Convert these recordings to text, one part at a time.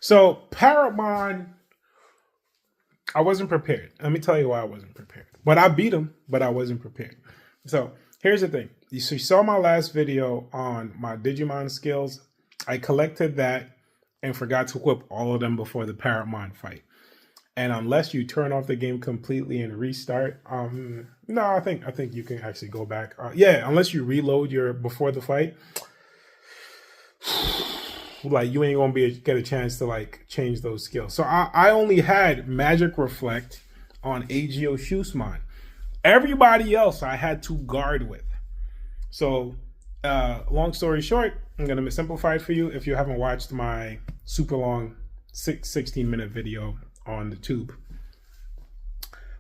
So Parrotmon, I wasn't prepared. Let me tell you why I wasn't prepared. But I beat him, but I wasn't prepared. So here's the thing. You saw my last video on my Digimon skills. I collected that and forgot to equip all of them before the Parrotmon fight. And unless you turn off the game completely and restart, no, I think you can actually go back. Yeah, unless you reload your before the fight, like you ain't gonna get a chance to like change those skills. So I only had Magic Reflect on AGO Shusman. Everybody else I had to guard with. So long story short, I'm gonna simplify it for you. If you haven't watched my super long 16-minute video on the tube,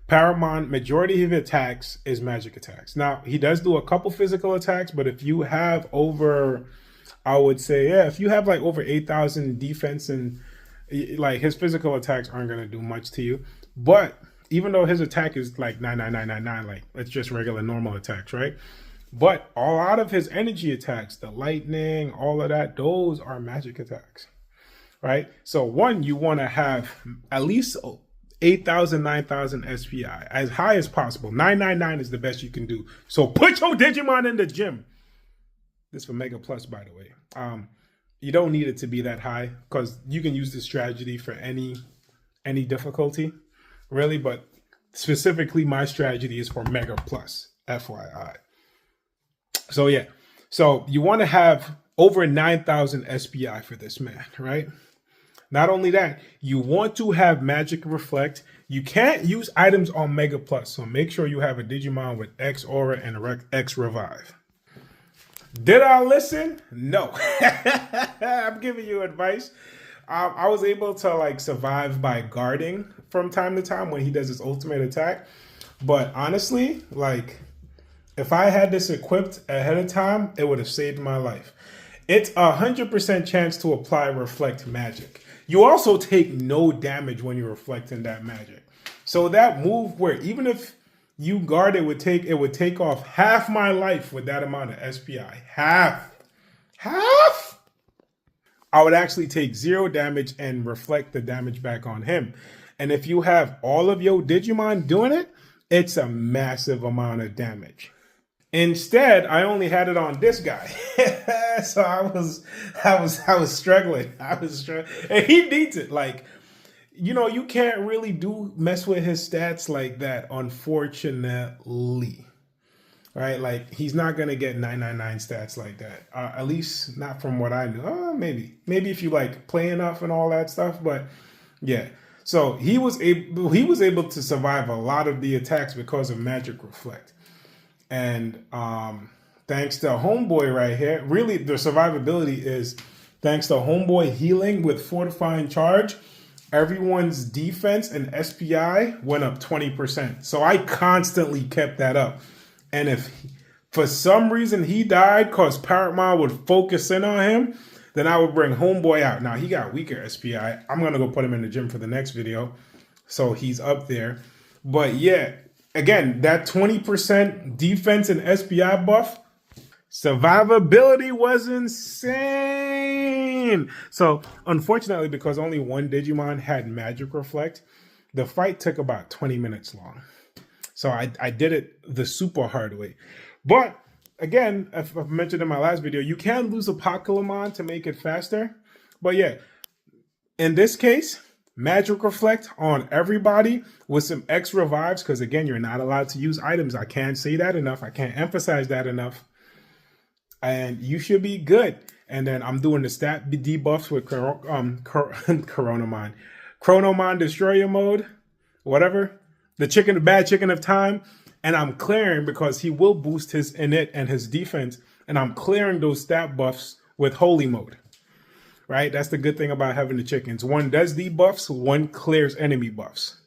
Parrotmon, majority of attacks is magic attacks. Now he does do a couple physical attacks, but if you have over, I would say, yeah, if you have like over 8,000 defense, and like his physical attacks aren't gonna do much to you. But even though his attack is like 99999, like it's just regular normal attacks, right? But a lot of his energy attacks, the lightning, all of that, those are magic attacks, right? So one, you want to have at least 8,000, 9,000 SPI, as high as possible. 999 is the best you can do. So put your Digimon in the gym. This for Mega Plus, by the way. You don't need it to be that high because you can use this strategy for any difficulty, really. But specifically, my strategy is for Mega Plus, FYI. So yeah, so you want to have over 9,000 SPI for this man, right? Not only that, you want to have Magic Reflect. You can't use items on Mega Plus, so make sure you have a Digimon with X Aura and X Revive. Did I listen? No. I'm giving you advice. I was able to like survive by guarding from time to time when he does his ultimate attack. But honestly, like if I had this equipped ahead of time, it would have saved my life. It's 100% chance to apply Reflect Magic. You also take no damage when you're reflecting that magic. So that move where even if you guard it would take off half my life with that amount of SPI. Half. I would actually take 0 damage and reflect the damage back on him. And if you have all of your Digimon doing it, it's a massive amount of damage. Instead, I only had it on this guy. So I was struggling. And he needs it. Like, you know, you can't really mess with his stats like that, unfortunately. Right? Like, he's not going to get 999 stats like that. At least not from what I know. Maybe if you like play enough and all that stuff, but yeah. So he was able to survive a lot of the attacks because of Magic Reflect. And thanks to Homeboy right here, really the survivability is thanks to Homeboy healing with Fortifying Charge. Everyone's defense and SPI went up 20%. So I constantly kept that up. And if for some reason he died because Parrotmon would focus in on him, then I would bring Homeboy out. Now he got weaker SPI. I'm going to go put him in the gym for the next video. So he's up there. But yeah. Again, that 20% defense and SPI buff, survivability was insane. So, unfortunately, because only one Digimon had Magic Reflect, the fight took about 20 minutes long. So, I did it the super hard way. But, again, I've mentioned in my last video, you can lose a Pokemon to make it faster. But yeah, in this case, Magic Reflect on everybody with some X Revives, because again, you're not allowed to use items. I can't say that enough. I can't emphasize that enough. And you should be good. And then I'm doing the stat debuffs with Chronomon Destroyer mode, whatever. The bad chicken of time. And I'm clearing because he will boost his init and his defense. And I'm clearing those stat buffs with Holy mode. Right? That's the good thing about having the chickens. One does debuffs, one clears enemy buffs.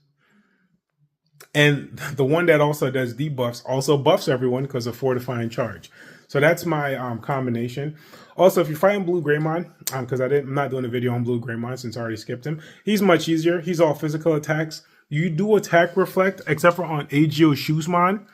And the one that also does debuffs also buffs everyone because of Fortifying Charge. So that's my combination. Also, if you're fighting BlueGreymon, because I'm not doing a video on BlueGreymon since I already skipped him, he's much easier. He's all physical attacks. You do attack reflect, except for on AGO Shusman.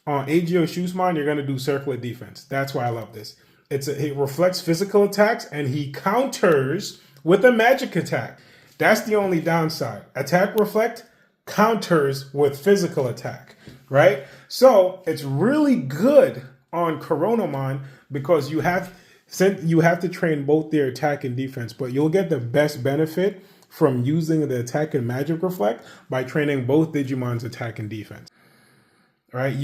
On AGO Shusman, you're going to do circular defense. That's why I love this. It reflects physical attacks, and he counters With a magic attack, that's the only downside. Attack reflect counters with physical attack, right? So it's really good on Parrotmon because you have to train both their attack and defense, but you'll get the best benefit from using the attack and magic reflect by training both Digimon's attack and defense. Right?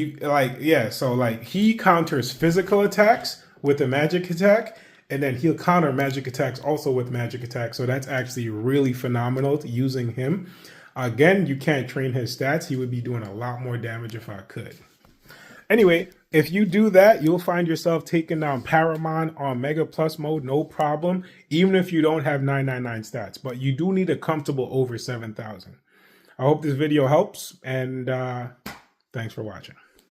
So he counters physical attacks with a magic attack, and then he'll counter magic attacks also with magic attacks. So that's actually really phenomenal using him. Again, you can't train his stats. He would be doing a lot more damage if I could. Anyway, if you do that, you'll find yourself taking down Parrotmon on Mega Plus mode, no problem, even if you don't have 999 stats. But you do need a comfortable over 7,000. I hope this video helps, and thanks for watching.